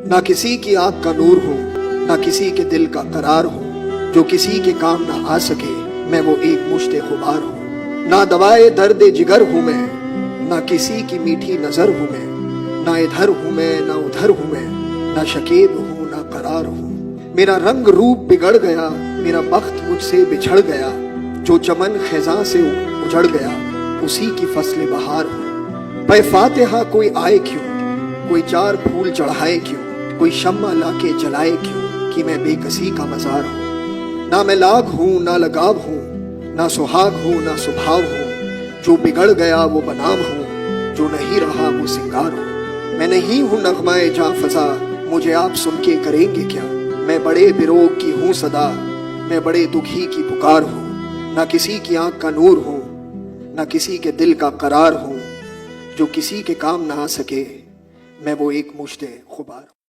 ना किसी की आंख का नूर हूँ, ना किसी के दिल का करार हूँ। जो किसी के काम ना आ सके मैं वो एक मुश्ते खुबार हूँ। ना दवाए दर्द जिगर हूँ मैं, ना किसी की मीठी नजर हूँ मैं। ना इधर हूँ मैं ना उधर हूँ मैं, ना शकीब हूँ ना करार हूँ। मेरा रंग रूप बिगड़ गया, मेरा बख्त मुझसे बिछड़ गया। जो चमन खिज़ां से उजड़ गया उसी की फसले बहार हूँ। पे फातिहा कोई आए क्यों, कोई चार फूल चढ़ाए क्यों, कोई शम्मा लाके जलाए क्यों, कि मैं बेकसी का मजार हूँ। ना मैं लाग हूँ ना लगाव हूँ, ना सुहाग हूँ ना सुभाव हूँ। जो बिगड़ गया वो बनाम हूँ, जो नहीं रहा वो सिंगार हूँ। मैं नहीं हूँ नगमाए जां फजा, मुझे आप सुन के करेंगे क्या। मैं बड़े बिरोग की हूँ सदा, मैं बड़े दुखी की पुकार हूँ। ना किसी की आंख का नूर हूँ, ना किसी के दिल का करार हूँ। जो किसी के काम ना आ सके मैं वो एक मुश्ते खुबार।